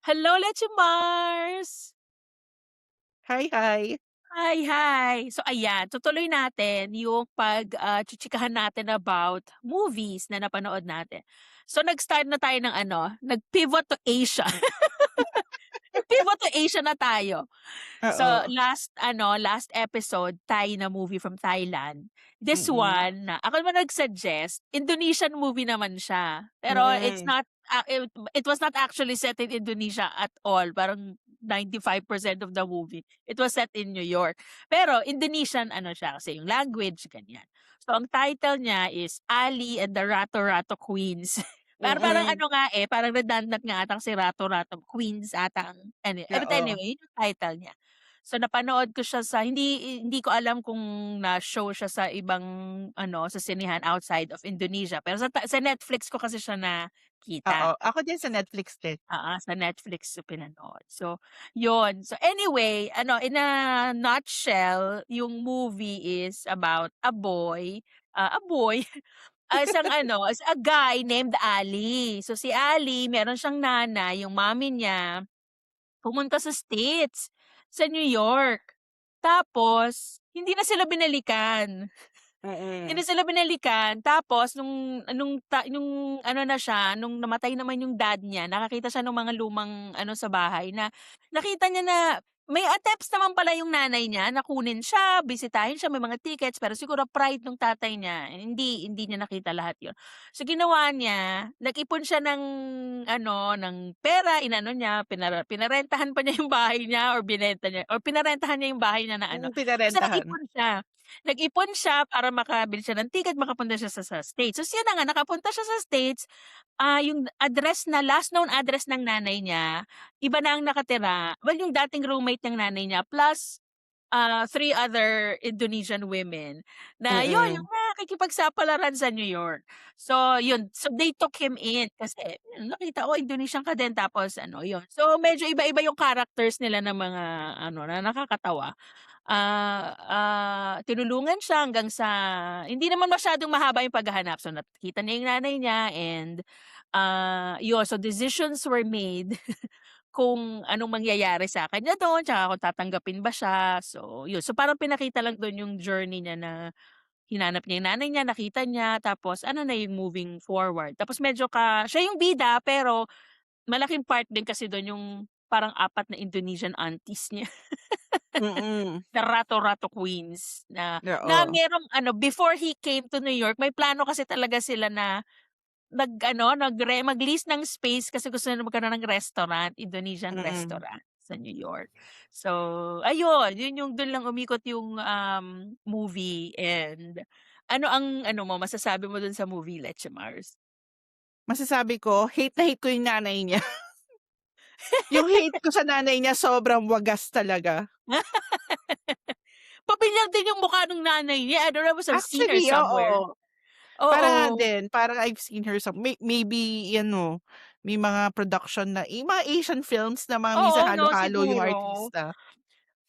Hello, Leche Mars! Hi, hi. Hi, hi! So ayan, tutuloy natin yung chichikahan natin about movies na napanood natin. So nag-start na tayo ng nag-pivot to Asia. Nag-pivot to Asia na tayo. So Oo, last episode, Thai na movie from Thailand. This mm. one na ako naman nag-suggest, Indonesian movie naman siya. Pero Mm, it was not actually set in Indonesia at all. Parang 95% of the movie, it was set in New York. Pero Indonesian siya kasi yung language ganyan. So ang title niya is Ali and the Rato Rato Queens. Parang mm. parang redundant nga atang si Rato Rato Queens atang but Oo. anyway, yun yung title niya. So napanood ko siya sa hindi ko alam kung na-show siya sa ibang sa sinehan outside of Indonesia, pero sa Netflix ko kasi siya Oo, nakita. ako din sa Netflix din. Sa Netflix ko pinanood. So, yun. So anyway, in a nutshell, yung movie is about a boy, is a guy named Ali. So si Ali, meron siyang nanay, yung mommy niya pumunta sa States, sa New York. Tapos hindi na sila binalikan. Hindi Mm. sila binalikan tapos nung na siya, nung namatay naman yung dad niya, nakakita siya nung mga lumang sa bahay na nakita niya na may attempts naman pala yung nanay niya na kunin siya, bisitahin siya, may mga tickets, pero siguro pride nung tatay niya, hindi niya nakita lahat yun. So ginawa niya, nag-ipon siya ng pera, inano niya, pinarentahan pa niya yung bahay niya or binenta niya or pinarentahan niya yung bahay niya na basta Pinarentahan. nag-ipon siya. Nag-ipon siya para makabili siya ng ticket, makapunta siya sa States. So siya na nga, nakapunta siya sa States, yung last known address ng nanay niya, iba na ang nakatira. Well, yung dating roommate ng nanay niya plus, 3 other Indonesian women na yun, yung Mm. nakikipagsapalaran sa New York. So yun, so they took him in kasi nakita ko Indonesian ka din tapos yun. So medyo iba-iba yung characters nila na mga na nakakatawa. Tinulungan siya hanggang sa hindi naman masyadong mahaba yung paghahanap. So, nakita niya yung nanay niya and, yun. So, decisions were made kung anong mangyayari sa kanya dun, tsaka kung tatanggapin ba siya. So, yun. So, parang pinakita lang dun yung journey niya na hinanap niya yung nanay niya, nakita niya, tapos na yung moving forward. Tapos medyo siya yung bida, pero malaking part din kasi dun yung parang 4 na Indonesian aunties niya. Mm. The Rato-Rato Queens na Oo. merong before he came to New York may plano kasi talaga sila na mag-lease ng space kasi gusto nila magkaroon ng restaurant, Indonesian Mm. restaurant sa New York. So, ayun, yun yung dun lang umikot yung, movie and ano ang mo, masasabi mo dun sa movie, Leche Mars? Masasabi ko, hate na hate ko yung nanay niya. Yung hate ko sa nanay niya sobrang wagas talaga. Pamilyar din yung mukha nung nanay niya, I don't know, must have seen her Actually, somewhere. oo. Parang nga Oo. din, parang I've seen her maybe ano, may mga production na mga Asian films na mga minsan Oo 'no, halo-halo yung siguro. artista.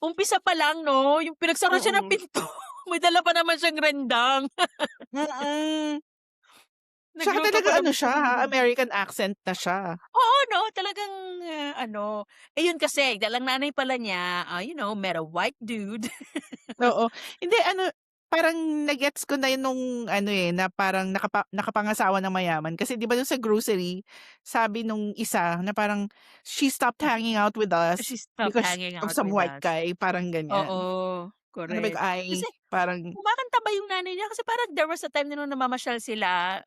Umpisa pa lang 'no, yung pinagsara siya ng Mm. pinto, may dala pa naman siyang rendang. Mm. Tsaka Nagluto pa talaga ano naman siya siya, ng American accent na siya. oo 'no, talagang, yun kasi dalang nanay pala niya, met a white dude. Oo. Hindi ano, parang na-gets ko na yun nung ano, na parang nakapangasawa ng mayaman. Kasi 'di ba dun sa grocery, sabi nung isa na parang, "She stopped hanging out with us She stopped because hanging of out some with white us. guy," parang ganyan. Oo, Sabi ko, correct. Kasi "Ay, parang." kumakanta ba yung nanay niya? Kasi parang there was a time na nung namamasyal sila,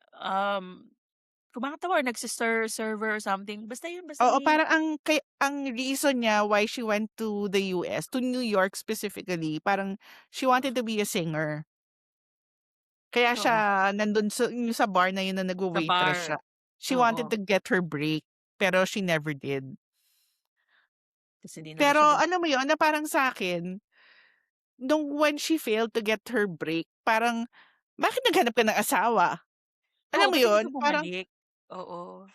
kumakanta ba or server or something, basta yun, basta Oo, may parang ang reason niya why she went to the US, to New York specifically, parang she wanted to be a singer. Kaya siya oo, nandun yung sa bar na yun na sa nagwa-waitress bar. siya. She wanted Oo, to get her break, pero she never did. kasi hindi naman Pero siya alam mo yun, na parang sa'kin, nung when she failed to get her break, parang, bakit naghanap ka ng asawa? oo, Alam mo ba't hindi yun? ka Parang, bumalik? Oo.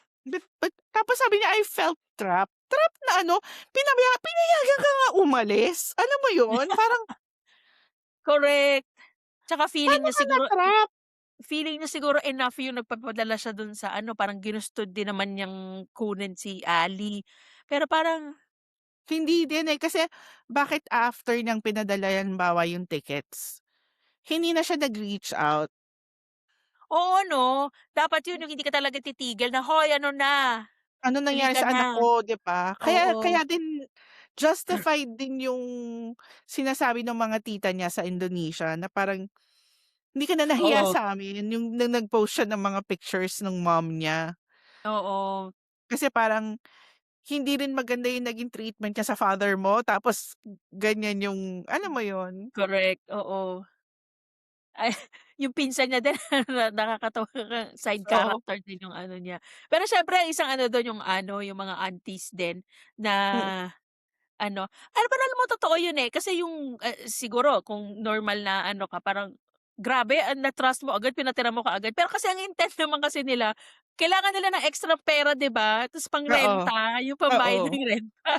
tapos sabi niya, I felt trapped. Trap na ano, pinayagan ka nga umalis. Alam mo yun? Parang, Correct. Tsaka paano ka na-trap? feeling niya siguro enough yung nagpapadala siya dun sa parang ginusto din naman niyang kunin si Ali. Pero parang Hindi din, eh, kasi bakit after niyang pinadala halimbawa yung tickets, hindi na siya nag-reach out. oo 'no, dapat yun yung hindi ka talaga titigil na, "Hoy ano na, Ano bili nangyari ka sa anak na." ko, 'di ba? Kaya Oo, kaya din justified din yung sinasabi ng mga tita niya sa Indonesia na parang, "Hindi ka na nahiya oo, sa'min?" Yung nung nag-post siya ng mga pictures nung mom niya. oo, Kasi parang hindi rin maganda yung naging treatment niya sa father mo tapos ganyan yung alam mo yun? correct, oo. Ay, yung pinsan niya din na nakakatawa side Oo, character din yung ano niya. Pero siyempre ang isang ano dun yung ano, yung mga aunties din na mm, ano pero alam mo totoo yun, eh, kasi yung, siguro kung normal na ano ka parang grabe na-trust mo agad, pinatira mo kaagad. Pero kasi ang intent naman kasi nila, kailangan nila ng extra pera 'di ba, ta's oo, pangrenta, yung pambayad oo, ng renta.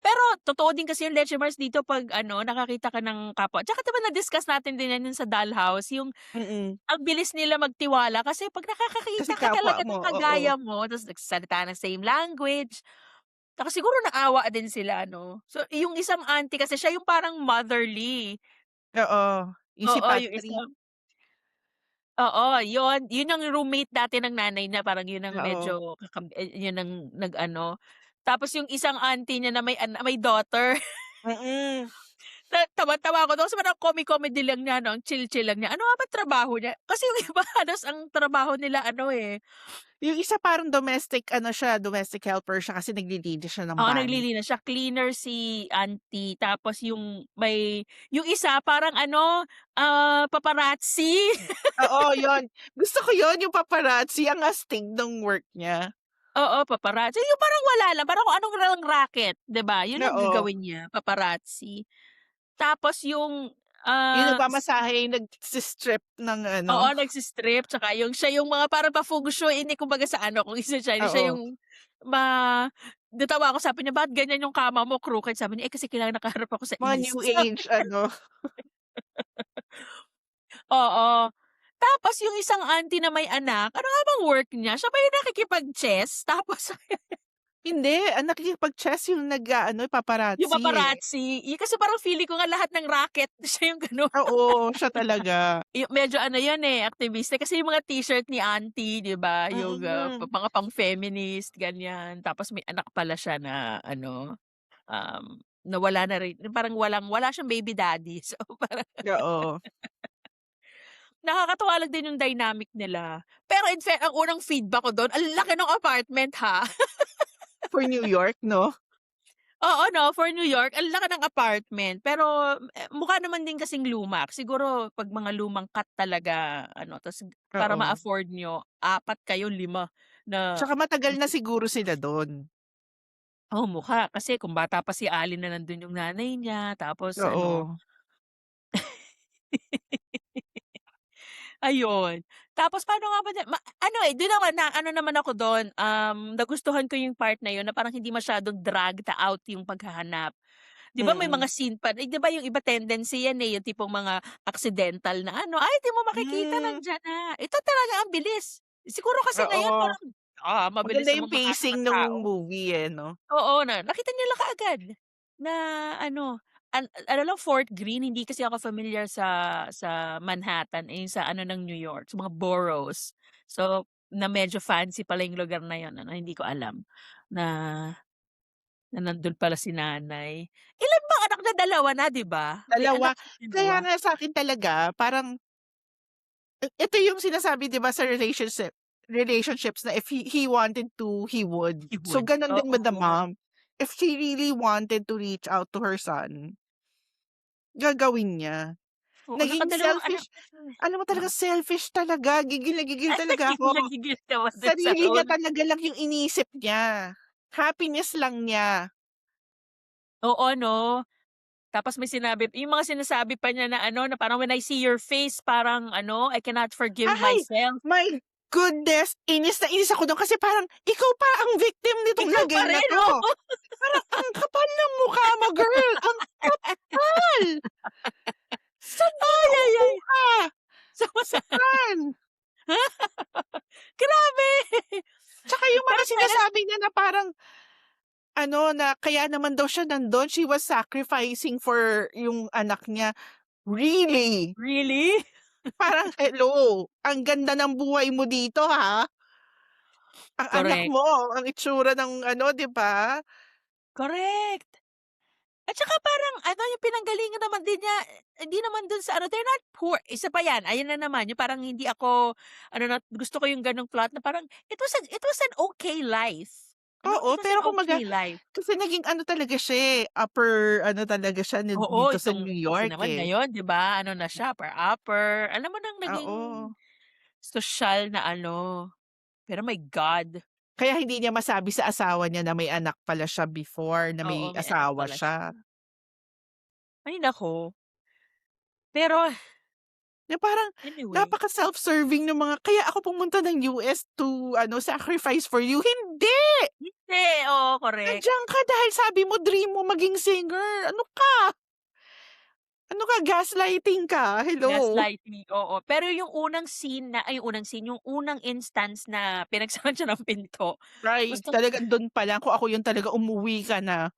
Pero totoo din kasi yung Leche Mars dito 'pag ano, nakakita ka ng kapwa tsaka 'di ba na-discuss natin din yan yung sa Dollhouse, yung mm. ang bilis nila magtiwala kasi 'pag Kasi nakakakita ka kapwa talaga mo, ng oo, kagaya mo ta's nagsasalita ng same language, tsaka siguro naawa din sila 'no. So, yung isang auntie kasi siya yung parang motherly, oo, yung si oo, yung Patrick, isang oo, yun ang roommate dati ng nanay niya parang yun ang oo, medyo yun ang nag-ano. Tapos yung isang auntie niya na may daughter. mm. Tawa-tawa ako dun kasi parang comedy lang niya 'no, ang chill-chill lang niya. Ano nga ba trabaho niya? Kasi yung iba halos ang trabaho nila ano, eh, Yung isa parang domestic ano siya, domestic helper siya kasi naglilinis siya ng oo, bahay. naglilinis siya, cleaner si auntie tapos yung isa parang ano, paparazzi. Oo, yun. Gusto ko yun, yung paparazzi, ang astig nung work niya. Oo, paparazzi, yung parang wala lang, parang kung anong lang racket, 'di ba? Yun ang Oo, gagawin niya, paparazzi. Tapos yung, yung ah nagmamasahe, yung nagsi-strip ng oo, ano, nagsi-strip tsaka siya yung mga parang pa-feng shui, hindi kumbaga sa ano kung isa siya oo, yung natawa ako sabi niya, "Bakit ganyan yung kama mo crooked?" Sabi niya, "Eh, kasi kailangan nakaharap ako sa mga east." new age ano. Oo. Tapos yung isang auntie na may anak, ano nga bang work niya? Siya ba yung nakikipag-chess tapos Hindi, ang nakikipag-chess yung nag-aano, yung paparazzi, eh. paparazzi, kasi parang feeling ko nga lahat ng racket siya yung gano'n. Oo, siya talaga. Yung medyo ano yan, eh, aktivista kasi yung mga t-shirt ni auntie 'di ba, yung, Mm, mga pang-feminist ganyan. Tapos may anak pala siya na ano, na wala na rin yung parang wala siyang baby daddy. So, parang oo. nakakatuwa lang din yung dynamic nila. Pero in fair ang unang feedback ko dun, ang laki ng apartment ha. For New York 'no? Oo 'no, for New York ang laki ng apartment. Pero, mukha naman din kasing luma. Siguro 'pag mga lumang cut talaga ano, ta's para Oo. ma-afford niyo, 4 kayo, 5 na Tsaka matagal na siguro sila dun. oo, mukha. Kasi kung bata pa si Alin na nandun yung nanay niya, tapos ano, Oo. ayun. Tapos paano nga ba ano, eh, dun naman na ano naman ako dun, nagustuhan ko yung part na yun na parang hindi masyadong dragged out yung paghahanap. 'Di ba may Mm. mga scene pa 'di ba yung iba tendency yan, eh, yung tipong mga accidental na ano, "Ay, di mo makikita Hmm, nandiyan na." Ito talaga ang bilis. Siguro kasi ngayon oo. parang, mabilis Maganda yung namang makahanap pacing ng nung tao. movie, eh, 'no? Oo, nakita nila kaagad na ano, ano lang Fort Greene, hindi kasi ako familiar sa Manhattan, eh, yung sa ano ng New York, sa mga boroughs. So, na medyo fancy pala yung lugar na yun ano, hindi ko alam na nandun pala si nanay. Ilan bang anak niya? Dalawa na, 'di ba? May Dalawa. anak siyang Kaya dalawa. nga sa'kin talaga parang ito yung sinasabi 'di ba sa relationships na if he wanted to, he would. He So would. gano'n din with the Oo, mom. If she really wanted to reach out to her son, gagawin niya. oo, Naging nakadalawang anak selfish na siya, eh. alam mo talaga selfish talaga, gigil na gigil talaga Gigil ako. na gigil ka ba dun sa Sarili niya role? talaga lang yung inisip niya. Happiness lang niya. Oo 'no? Tapos may sinabi yung mga sinasabi pa niya na ano, na parang, "When I see your face parang ano, I cannot forgive Ay, myself." my goodness! Inis na inis ako dun kasi parang ikaw pa ang victim nitong Ikaw pa lagay na rin, 'to. oo. Parang ang kapal ng mukha mo girl, ang kapal! Saan mo Ay, ay, ay. nakukuha? So, Saan? grabe. Tsaka yung Pero mga talagang sinasabi niya na parang ano, na kaya naman daw siya nandun, she was sacrificing for yung anak niya. Really? Really? Parang, hello, ang ganda ng buhay mo dito, ha? Ang anak Correct, mo, ang itsura ng ano, 'di ba? correct. At saka parang ano, yung pinanggalingan naman din niya, hindi naman dun sa ano, they're not poor. Isa pa yan, ayan na naman, yung parang hindi ako ano na gusto ko yung ganong plot na parang it was an okay life. Ano, Oo, it was an pero kumbaga okay life. kasi naging ano talaga siya, eh, upper ano talaga siya Oo, dito sa itong New kasi York, naman eh. ngayon 'di ba, ano na siya, upper, alam mo ng naging Oo. sosyal na ano, pero my God, Kaya hindi niya masabi sa asawa niya na may anak pala siya before, na oo, may may anak asawa pala siya. siya. Ay naku, pero Na parang anyway, napaka-self-serving nung mga kaya ako pumunta ng US to ano, sacrifice for you, hindi! hindi, oo, correct. Nandiyan ka dahil sabi mo dream mo maging singer, ano ka? Ano ka, gaslighting ka, hello? Gaslighting, oo. Pero yung unang scene na ay yung unang scene, yung unang instance na pinagsakan siya ng pinto, Right, gustong talagang dun pa lang kung ako yun talaga umuwi ka na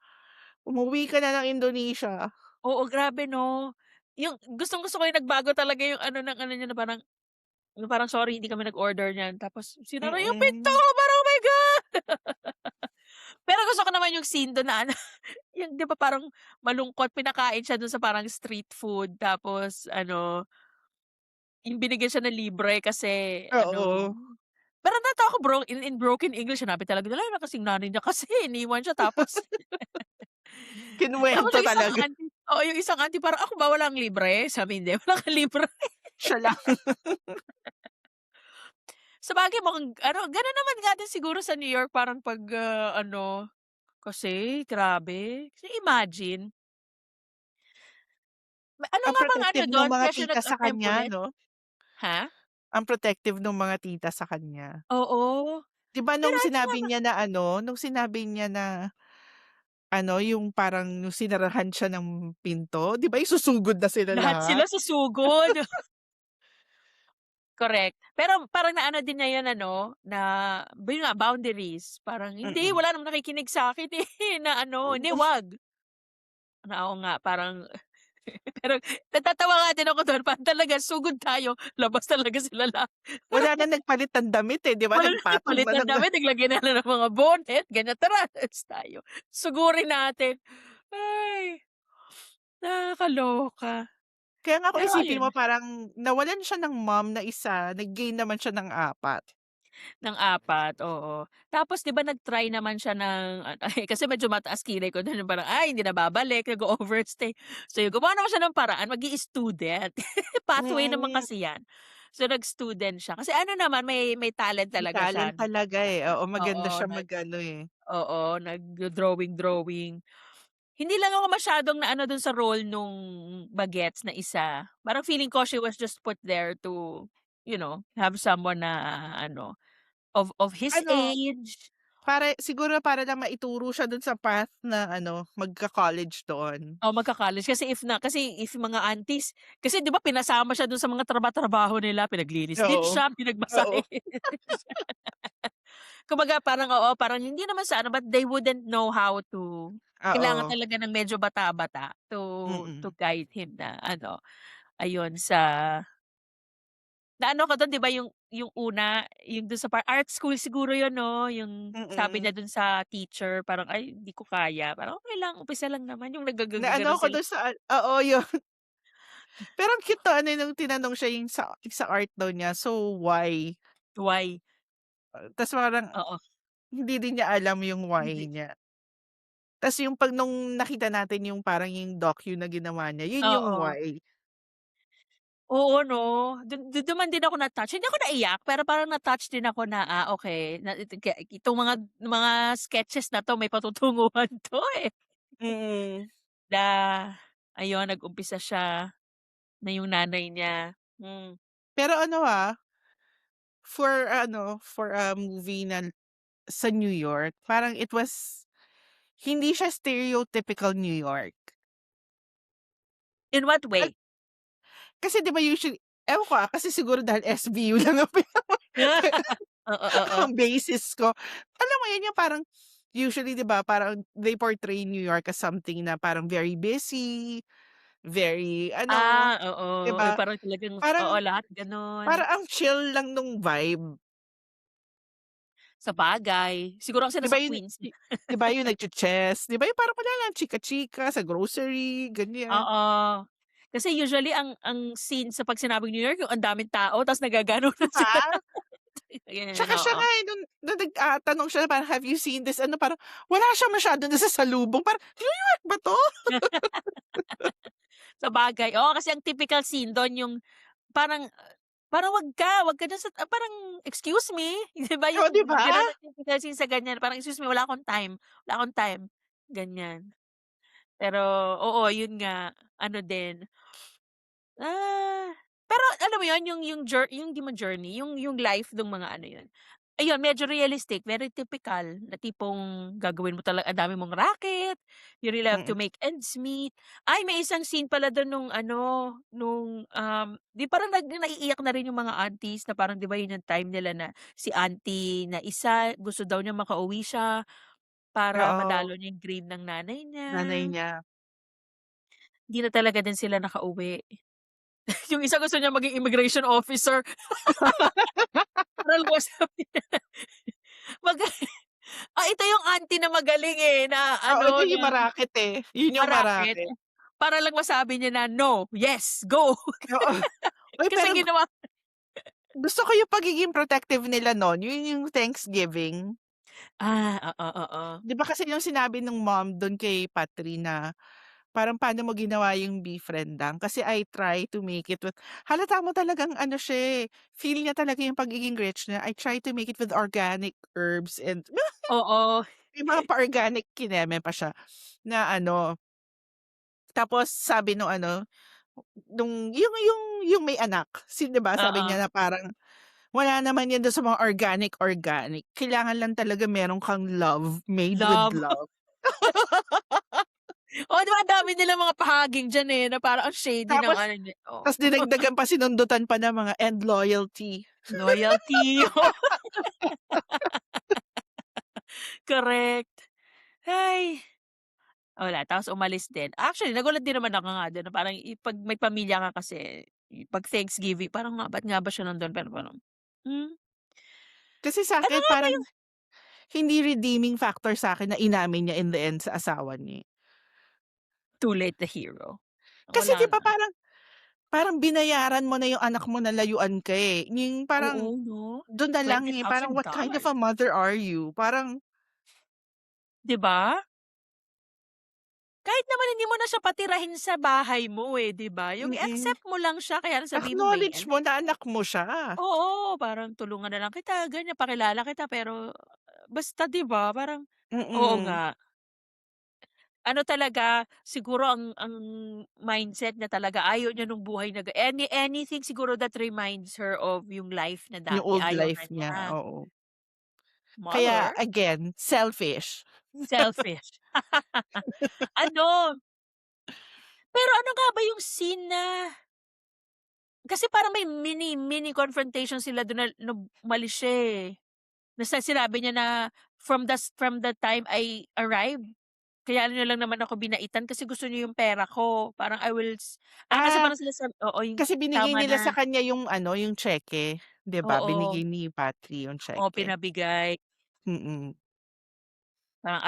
ng Indonesia. oo, grabe 'no? Yung gustong-gusto ko yung nagbago talaga yung ano ng ano niya na parang, "Sorry, hindi kami nag-order niyan." Tapos sinara yung pinto, Mm. parang, "Oh my God!" Pero gusto ko naman yung scene dun na ano, yung 'di ba parang malungkot, pinakain siya dun sa parang street food tapos ano, yung binigyan siya ng libre kasi ano. Oo, Pero natawa ako in broken English sinabi talaga nila na kasing nanay niya kasi iniwan siya tapos tapos kinuwento yung isang talaga, auntie oo, yung isang auntie parang, "Ako ba walang libre?" Sabi, "Hindi, wala kang libre." siya lang. Sabagay mukhang ano, gano'n naman nga din siguro sa New York parang 'pag, ano, kasi grabe. Kasi imagine, ano Ang nga bang ano protective nung dun mga kaya siya tita sa kanya nag-temporary 'no? ha? Ang protective nung mga tita sa kanya. Oo. 'Di ba Pero nung ano nga sinabi ba niya na ano, nung sinabi niya na ano, yung parang nung sinarahan siya ng pinto, 'di ba isusugod na sila lahat sila lahat? susugod. Correct. Pero parang naano din niya 'yun ano, na yun nga boundaries. Parang, "Hindi, Mm. wala namang nakikinig sa'kin, eh, na ano, hindi, Oo, 'wag." Na oo nga, parang pero natatawa nga din ako dun parang talaga sugod tayo, labas talaga sila lahat. wala Parang na nagpalit ng damit, eh, 'di ba wala na nagpatong nagpalit na ng ng damit, naglagay na lang ng mga bonnet, ganyan, "Tara, alis tayo, sugurin natin." Ay, nakakaloka. kaya nga kung Pero isipin ayun. mo parang nawalan siya ng mom na isa, nag-gain naman siya ng 4. Ng 4, oo. Tapos 'di ba nag-try naman siya ng kasi medyo mataas kilay ko dun yung parang, ay hindi na babalik, nag-o-overstay. So yun, gumawa naman siya ng paraan mag-i-student. Pathway naman Mm, kasi yan. So nag-student siya. Kasi ano naman may talent may talaga siya talent 'no. talaga, eh, oo maganda Oo, siya mag-ano, eh. nag-drawing-drawing. Hindi lang ako masyadong naano dun sa role nung bagets na isa. Parang feeling ko she was just put there to, have someone na ano, of his Ano, age. siguro para lang maituro siya dun sa path na ano, magka-college doon. Oo, magka-college kasi if mga aunties kasi 'di ba pinasama siya dun sa mga traba-trabaho nila, pinaglinis din Oo, siya, oo, pinagmasahe siya. Kumbaga parang oo, parang hindi naman sa ano, but they wouldn't know how to kailangan oo, talaga ng medyo bata-bata to mm, guide him na ano, ayun sa naano ko dun 'di ba yung una, yung dun sa art school siguro yun 'no, yung sabi mm. niya dun sa teacher parang, "Ay hindi ko kaya." Parang, "Okey lang, umpisa lang naman." Yung Naano naggaganon ako sila, dun sa oo, yun. Pero ang cute 'to ano nung tinanong siya yung sa art daw niya, "So why?" why? Tas parang Oo, hindi din niya alam yung why hindi niya. Tas yung 'pag nung nakita natin yung parang yung docu na ginawa niya, yun yung oo. why. Oo 'no, dun man din ako na-touch, hindi ako naiyak pero parang na-touch din ako na, okey na itong mga sketches na 'to may patutunguhan 'to, eh. Mm. Na ayun nag-umpisa siya na yung nanay niya, Pero ano, for a movie na sa New York, parang it was hindi siya stereotypical New York. in what Al way? kasi 'di ba usually ewan ko, kasi siguro dahil SBU lang ang Oo, oo. ang basis ko. Alam mo yun yung parang usually 'di ba parang they portray New York as something na parang very busy, very ano, 'di Oo, yung ba? parang talagang oo, Parang lahat gano'n. parang ang chill lang nung vibe. Sabagay, siguro kasi 'Di ba nasa yun Queens. 'di ba yung nagche-chess, 'di ba yung parang wala lang chika-chika sa grocery, ganyan. Oo. Kasi usually ang scene sa 'pag sinabing New York yung ang daming tao ta's nagagano 'Di na ba? sila. Ganyan, Tsaka siya oo. nga, eh, nung tanong siya parang, "Have you seen this?" Ano, parang wala siya masyadong nasasalubong, parang, "New York ba 'to?" Sabagay, oo, kasi ang typical scene dun yung parang parang wag ka diyan sa parang, "Excuse me?" 'Di ba Oh, 'di yung ba? gano'n ang typical scene sa ganyan, parang, "Excuse me, wala akong time." Ganyan. Pero oo, yun nga, ano din, pero alam mo yun, yung di man journey, yung life nung mga ano yun, ayun medyo realistic, very typical na tipong gagawin mo ang dami mong racket, you really have to Mm. make ends meet. Ay, may isang scene pala dun nung ano, di parang naiiyak na rin yung mga aunties na parang di ba yun yung time nila na si auntie na isa gusto daw niya makauwi siya para Oo, madalo niya yung grave ng nanay niya. nanay niya. Di na talaga din sila nakauwi. Yung isa gusto niya maging immigration officer para lumos sabi niya mag ito yung auntie na magaling, eh, na Oo, ano, yun yung na ma-racket, eh, yun yung ma-racket. ma-racket. Para lang masabi niya na, "No, yes, go." Oo. Uy, Kasi pero ginawa gusto ko yung pagiging protective nila nun, yun yung Thanksgiving. oo, oo. 'Di ba kasi yung sinabi nung mom dun kay Patri na parang, "Paano mo ginawa yung beef rendang?" Kasi I try to make it with halata mo talagang ano siya, eh, feel niya talaga yung pagiging rich niya. I try to make it with organic herbs and Oo, may mga pa-organic kineme pa siya na ano, tapos sabi nung ano, yung may anak, 'di ba sabi oo. niya na parang, "Wala naman yan dun sa mga organic, kailangan lang talaga meron kang love, made with Love. love." Oo, 'di ba ang dami nilang mga pahaging diyan, eh, na parang ang shady ng Tapos ano niya oo. tas dinagdagan pa, sinundutan pa ng mga "and loyalty." Loyalty, correct. Ay. Wala, tapos umalis din. Actually, nagulat din naman ako nga dun na parang 'pag may pamilya ka kasi, 'pag Thanksgiving parang nga ba't nga ba siya nandun pero parang, hmm, Kasi ano sa'kin nga ba parang yung hindi redeeming factor sa'kin na inamin niya in the end sa asawa niya, eh. too late the hero? Kasi 'di Wala ba na. parang parang binayaran mo na yung anak mo na layuan ka, eh. Yung parang Oo 'no, dun na lang, eh, parang what kind of $20,000, a mother are you? Parang 'di ba? Kahit naman hindi mo na siya patirahin sa bahay mo, eh, 'di ba? Yung mm, i-accept mo lang siya kaya lang sabihin mo may acknowledge ano mo na anak mo siya. oo, parang tulungan na lang kita ganyan, pakilala kita pero basta 'di ba parang oo Mm, nga. Ano talaga, siguro ang mindset niya talaga ayaw niya nung buhay na anything siguro that reminds her of yung life na yung dati old ayaw na life niya. niya, oo. Kaya Mother, again, selfish. selfish. Ano, pero ano nga ba yung scene na kasi parang may mini confrontation sila dun na nung umalis siya, eh. Sinabi niya na, from the time I arrived, kaya niyo lang naman ako binaitan kasi gusto niyo yung pera ko. Parang I will kasi Ah, parang sinasabi oo, yung kasi binigay tama nila sa na. kanya yung ano, yung tseke, 'di ba? Oo, Binigay ni Patri yung oo, tseke. pinabigay. Mm. Parang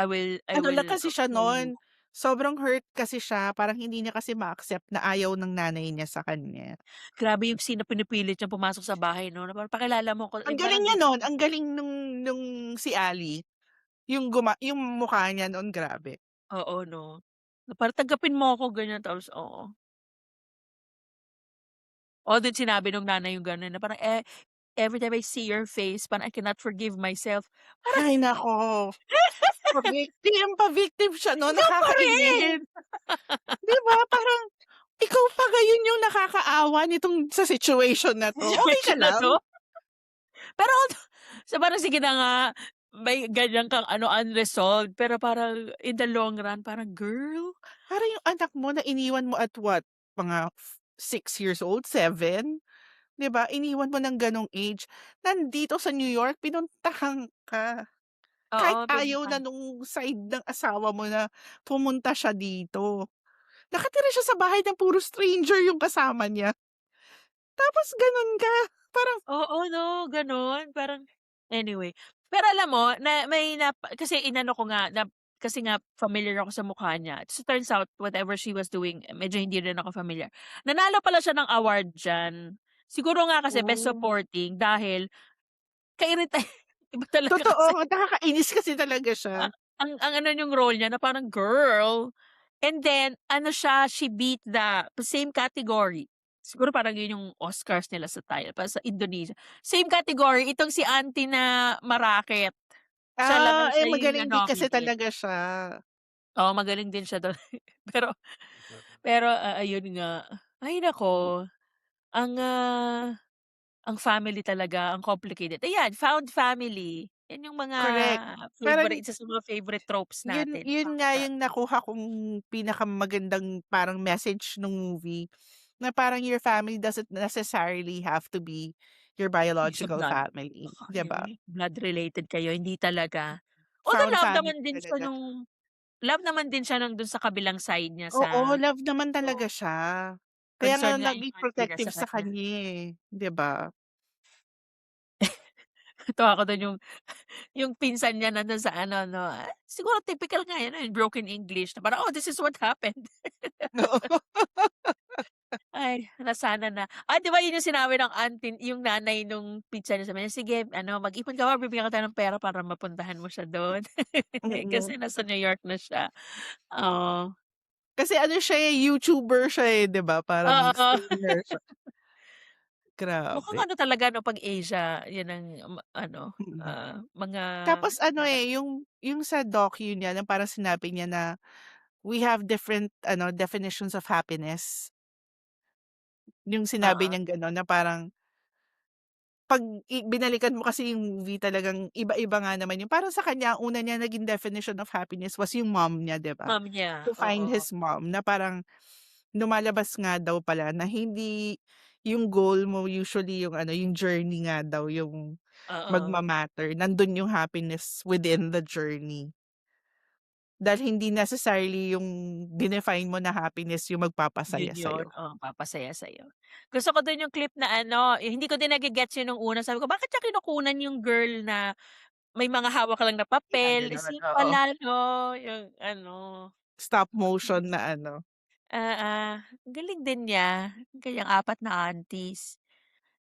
I Ano lang will kasi siya owe you. nun, sobrang hurt kasi siya, parang hindi niya kasi ma-accept na ayaw ng nanay niya sa kanya. Grabe yung scene na pinipilit niyang pumasok sa bahay 'no, na parang pakilala mo ko Ang yung galing parang niya gusto nun, ang galing nung si Ali, yung mukha niya nun grabe. oo 'no, na parang tanggapin mo ako ganyan tapos oo. Oo din sinabi nung nanay yung gano'n na parang, every time I see your face parang I cannot forgive myself. Parang Hay naku, pa-victim siya nun, ikaw pa rin, nakakainis. 'Di ba parang ikaw pa ngayon yung nakakaawa nitong sa situation na 'to, okey ka situation na lang? 'to. Pero parang sige na nga, may ganyan kang ano unresolved pero parang in the long run parang, "Girl." Parang yung anak mo na iniwan mo at what, mga 6 years old, 7? 'Di ba, iniwan mo ng gano'ng age, nandito sa New York, pinuntahan ka. Kahit Oo, ayaw pinuntahan. na nung side ng asawa mo na pumunta siya dito. Nakatira siya sa bahay ng puro stranger yung kasama niya, tapos gano'n ka, parang Oo 'no, gano'n parang anyway. Pero alam mo na may kasi inano ko nga na kasi nga familiar ako sa mukha niya. So turns out whatever she was doing, medyo hindi rin ako familiar. Nanalo pala siya ng award diyan. Siguro nga kasi best oh, supporting dahil kairita iba talaga kasi. totoo nakakainis kasi talaga siya. Ang ano yung role niya na parang girl. And then ano siya, she beat the same category. Siguro parang yun yung Oscars nila sa sa Indonesia. Same category itong si auntie na maraket. Siya lang Eh, siya yung magaling din kasi nominate. talaga siya. Oo, magaling din siya dun. Pero ayun nga. Ay naku, ang, ang family talaga ang complicated. Ayan, found family. Yan yung mga Correct. Parang favorite, isa sa mga favorite tropes yun natin, yun found nga yung family. nakuha kong pinakamagandang parang message nung movie, na parang your family doesn't necessarily have to be your Yung sa biological blood. family, 'di Yung ba? blood related kayo, hindi talaga. Although Found family talaga. love naman din siya nung dun sa kabilang side niya Oo, sa love naman talaga oo, siya. Kaya nga concern nga yung naging auntie niya protective sa sa kanya. kanya, 'di ba? Natuwa ako dun yung pinsan niya nandun sa ano 'no, siguro typical nga yun, yung broken English na parang, "Oh, this is what happened." Oo. Ay, nasana na. 'Di ba yun yung sinabi ng auntie yung nanay nung pinsan niya, sabi niya, "Sige ano, mag-ipon ka, bibigyan kita ng pera para mapuntahan mo siya dun." Mm. Kasi nasa New York na siya. Oo. Kasi ano siya, YouTuber siya, 'di ba? Parang Oo. streamer siya. Mukhang Grabe. ano talaga 'no, 'pag Asia, yun ang ano, Mm. mga Tapos ano, parang yung sa docu niya na parang sinabi niya na, we have different ano, definitions of happiness. Yung sinabi oo, niyang gano'n na parang 'pag binalikan mo kasi yung movie talagang iba-iba nga naman yung parang sa kanya ang una niya naging definition of happiness was yung mom niya, 'di ba? mom niya, To find oo, his mom na parang lumalabas nga daw pala na hindi yung goal mo usually yung ano, yung journey nga daw yung oo. magma-matter, nandun yung happiness within the journey. Dahil hindi necessarily yung dinefine mo na happiness yung Yun magpapasaya yun, sa'yo. oo, papasaya sa'yo. Gusto ko dun yung clip na ano, hindi ko din nage-gets yun nung una, sabi ko, "Bakit niya kinukunan yung girl na may mga hawak lang na Na papel, gano'n, si oo. pala 'no, yung ano." Stop motion na ano. Ang galing din niya, yung kanyang 4 na aunties.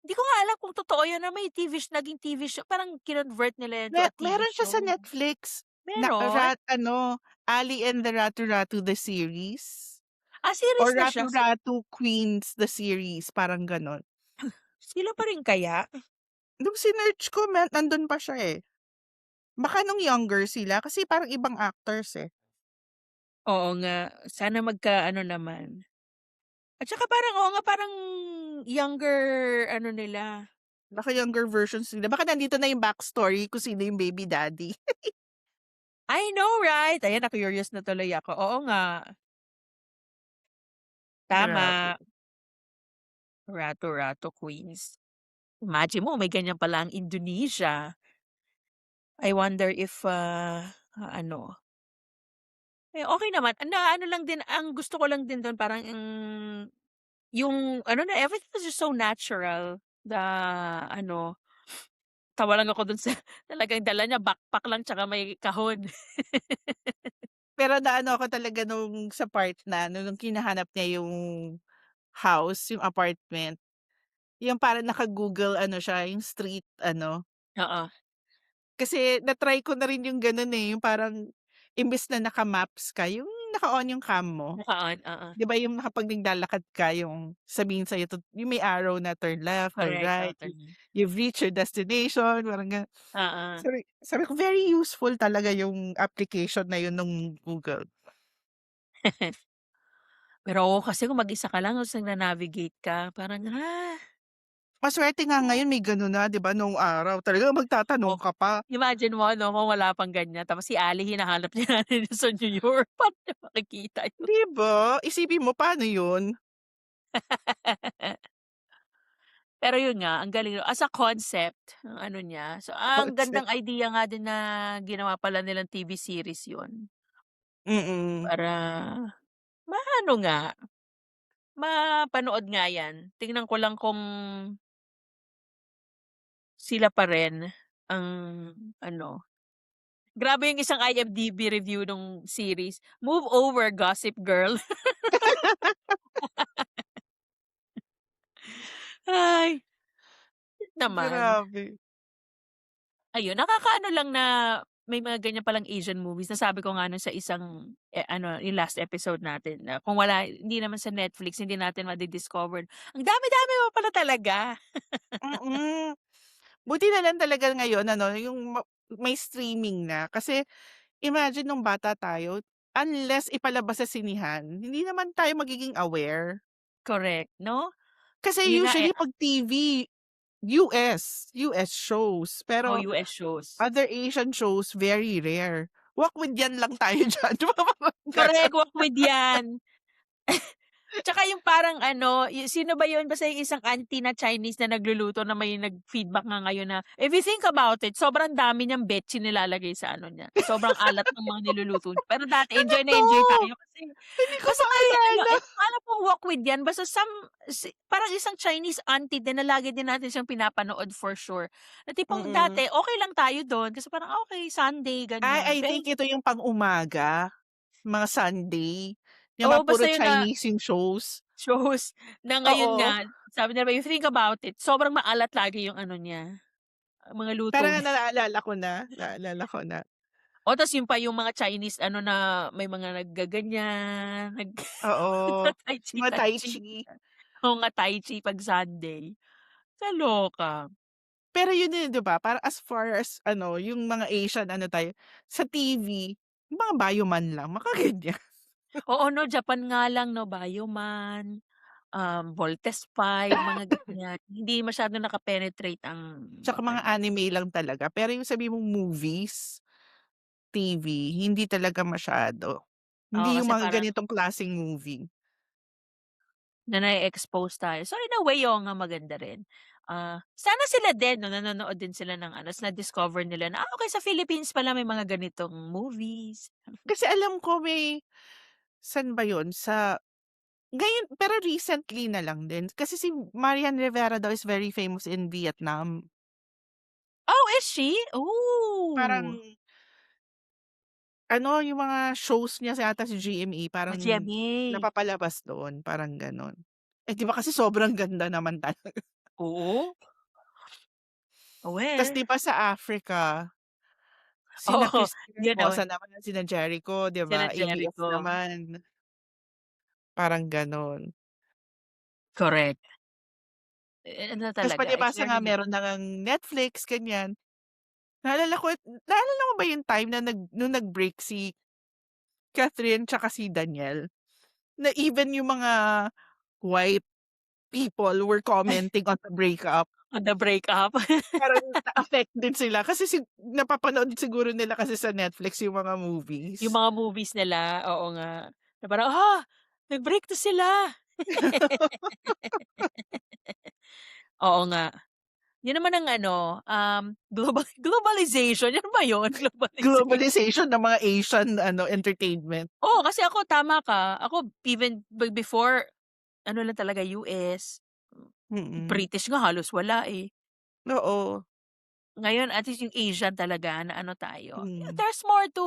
Hindi ko nga alam kung totoo yun na may naging TV show, parang kinonvert nila yun to a TV Meron siya sa show. Netflix na Meron? Ali and the Ratu-Ratu the series or Series na siya, Ratu-Ratu Queens the series, parang gano'n. sila pa rin kaya? Nung sinearch ko nandun pa siya, eh. Baka nung younger sila kasi parang ibang actors, eh. Oo nga, sana magka-ano naman. At saka parang oo nga, parang younger ano nila. Baka younger versions nila. Baka nandito na yung backstory kung sino yung baby daddy. I know, right? Ayan, na-curious na tuloy ako. Oo nga, Grabe. tama. Rato-Rato Queens. Imagine mo may ganyan pala ang Indonesia. I wonder if, ano, okey naman na ano lang din, ang gusto ko lang din dun parang, yung ano na everything was just so natural na ano, tawa lang ako dun sa talagang dala niya backpack lang tsaka may kahon. Pero naano ako talaga nung sa part na ano, nung kinahanap niya yung house, yung apartment, yung parang naka-Google ano siya, yung street ano. Oo, Kasi na-try ko na rin yung gano'n, eh, yung parang imbes na naka-maps ka, yung naka-on yung cam mo. naka-on, oo. 'Di ba yung kapag naglalakad ka yung sabihin sa'yo yung may arrow na turn left, turn Correct, right, turn. you've reached your destination, parang Oo. sabi ko very useful talaga yung application na yun nung Google. Pero oo, kasi kung mag-isa ka lang tapos nagna-navigate ka parang, Masuwerte nga ngayon may gano'n na 'di ba, noong araw talagang magtatanong oh, ka pa, imagine mo ano kung wala pang ganyan tapos si Ali hinahanap niya sa New York, paano niya makikita yun? 'di ba? Isipin mo paano yun? Pero yun nga, ang galing as a concept ang ano niya. So, ang Concept. gandang idea nga din na ginawa pala nilang TV series yun Mm. para maano nga, mapanood nga 'yan. Tingnan ko lang kung sila pa rin ang ano, grabe yung isang IMDb review nung series, "Move over Gossip Girl." Ay, naman. Grabe. Ayun, nakakaano lang na may mga ganyan palang Asian movies. Nasabi ko nga nun sa isang, ano, yung last episode natin na kung wala hindi naman sa Netflix hindi natin madi-discover. Ang dami-dami mo pala talaga. Mm. Buti na lang talaga ngayon ano, yung may streaming na. Kasi imagine nung bata tayo, unless ipalabas sa sinehan, hindi naman tayo magiging aware. Correct, 'no? Kasi Yun nga, usually 'pag TV, US shows, oh, pero US shows. other Asian shows very rare. Walk with yan lang tayo diyan, 'di ba parang Correct, gano'n? walk with 'yan. Tsaka yung parang ano, sino ba yun basta yung isang auntie na Chinese na nagluluto na may nag-feedback nga ngayon na, if you think about it, sobrang dami niyang betsin nilalagay sa ano niya, sobrang alat ng mga niluluto niya. Pero dati Ano enjoy na 'to? enjoy tayo kasi Hindi ko basta kahit ano, maalala. paano pong walk with yan, basta parang isang Chinese auntie din na lagi din natin siyang pinapanood for sure. Na tipong Mm. dati okey lang tayo dun kasi parang, okey Sunday ganyan. I Pero think ito yung pang-umaga, mga Sunday, yung oo, mga puro basta yun na Chinese yung shows. shows na ngayon Oo, nga, sabi nila, if you think about it, sobrang maalat lagi yung ano niya, mga luto parang niya. naalala ko na. O tas yun pa yung mga Chinese ano na may mga naggaganyan, Oo, tai chi, mga tai tai chi. chi. Oo nga, tai chi 'pag Sunday. Kaloka. Pero yun din 'di ba, parang as far as ano, yung mga Asian ano tayo, sa TV, yung mga Bioman lang, mga ganyan. Oo 'no, Japan nga lang 'no, Bioman, Voltes 5, mga ganyan. Hindi masyadong naka-penetrate ang Tsaka mga ano. anime lang talaga, pero yung sabihin mong movies, TV, hindi talaga masyado. Oo, Hindi yung kasi mga parang ganitong klaseng movie. na na-e-expose tayo. So in a way, oo nga maganda rin. Sana sila din 'no, nanonood din sila ng ano, ta's na-discover nila na, okey sa Philippines pala may mga ganitong movies. Kasi alam ko may saan ba yun, sa ngayon pero recently na lang din, kasi si Marian Rivera daw is very famous in Vietnam. Oh, is she? Parang Oh, ano, yung mga shows niya sa ata sa GMA oh, parang GMA. napapalabas doon, parang gano'n. Eh, 'di ba kasi sobrang ganda naman talaga. Oo, Tas well, 'di ba sa Africa, sina oo, Christine yun naman, Hermosa naman, sina Jericho 'di sila ba, ABS Jericho. naman, parang gano'n. Correct. Ano Tas talaga, palibhasa nga experiment. meron na ngang Netflix, ganyan. Naalala mo ba yung time na nung nag-break si Catherine tsaka si Daniel, na even yung mga white people were commenting on the breakup. On the breakup. Parang na-affect din sila kasi napapanood siguro nila kasi sa Netflix yung mga Yung movies. mga movies nila, oo nga. Na parang, nag-break na sila. Oo nga. Yun naman ang ano, globalization, yun ba yun? Globalization. Globalization ng mga Asian ano, entertainment. Oo, kasi ako tama ka. Ako even before ano lang talaga US, Mm, British nga halos wala, eh. oo, Ngayon at least yung Asian talaga na ano tayo, hmm, there's more to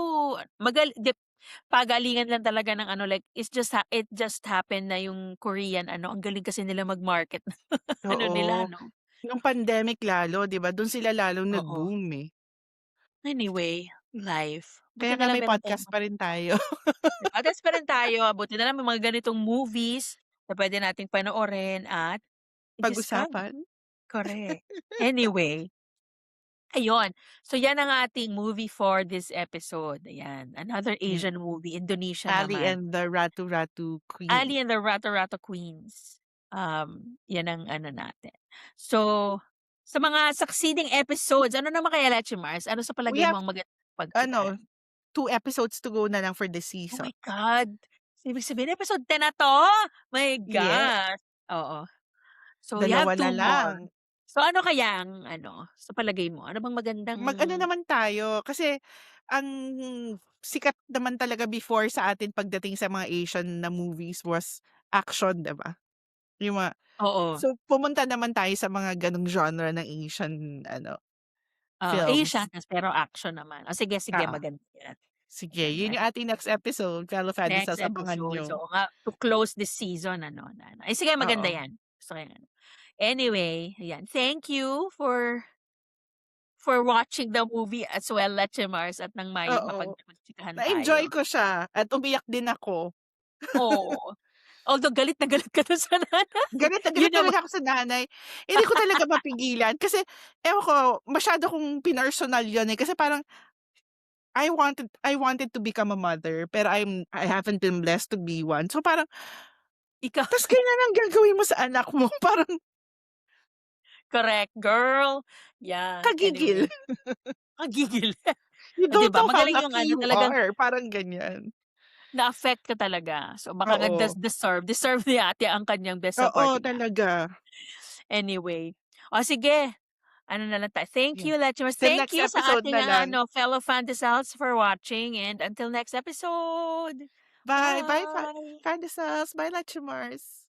pagalingan lang talaga ng ano, like it just happened na yung Korean ano, ang galing kasi nila mag-market ng ano nila oo. 'no. Nung pandemic lalo 'di ba, dun sila lalong Oo. nag-boom, eh. Anyway, life. Kaya Buti na nga lang may meron tayong podcast pa rin tayo. nag-attest pa rin tayo, buti na lang may mga ganitong movies na puwede nating panoorin at i-discuss. Pag-usapan. Correct. Anyway, ayun. So yan ang ating movie for this episode, ayan. Another Hmm, Asian movie, Indonesia Ali naman. and the Ratu Ratu Queen. Ali and the Rata-Rata Queens. Yan ang ano natin. So, sa mga succeeding episodes, ano naman kaya Leche Mars? Ano sa We palagay have mo ang magandang pagtukan? ano, 2 episodes to go na lang for this Oh my season. God! Ibig sabihin episode 10 na 'to? My Yes. gosh! Oo. So, you have 2 na 2 lang. more. So, ano kaya ang ano, sa palagay mo? Ano bang magandang Mag-ano naman tayo, kasi ang sikat naman talaga before sa atin pagdating sa mga Asian na movies was action, 'di ba? Yung mga oo, so pumunta naman tayo sa mga gano'ng genre ng Asian ano, Asian films. pero action naman. O sige, sige Oo, maganda 'yan, sige maganda. yun yung ating next episode, fellow Next Fadisas abangan episode, niyo. so nga to close this season ano na ay sige maganda Oo, 'yan, gusto ko 'yan. Anyway, ayan, thank you for watching the movie as well, Leche Mars, at nang may oo. mapagchikahan Na-enjoy tayo. ko siya at umiyak din ako. Oo, although galit na galit ka dun sa nanay, Galit na yun galit naman talaga ako sa nanay. Hindi ko talaga mapigilan kasi ewan ko, masyado kong pinersonal yun, eh, kasi parang I wanted to become a mother pero I haven't been blessed to be one. So parang, ikaw "Tas ganyan ang gagawin mo sa anak mo?" Parang correct girl, 'yan, kagigil. anyway, kagigil. "You Oh, 'di don't ba know how magaling yung lucky ano you talagang are." Parang ganyan. na-affect ka talaga. So baka nga Oo. deserve ni ate ang kanyang best Oo, supporting talaga. anyway. O sige, ano na lang tayo. Thank Yeah. you, Letchmas. Till Thank next you sa episode ating, na lang. ano, fellow Fandesals for watching, and until next episode. Bye. Bye Bye. Fandesals. Bye Lachimars.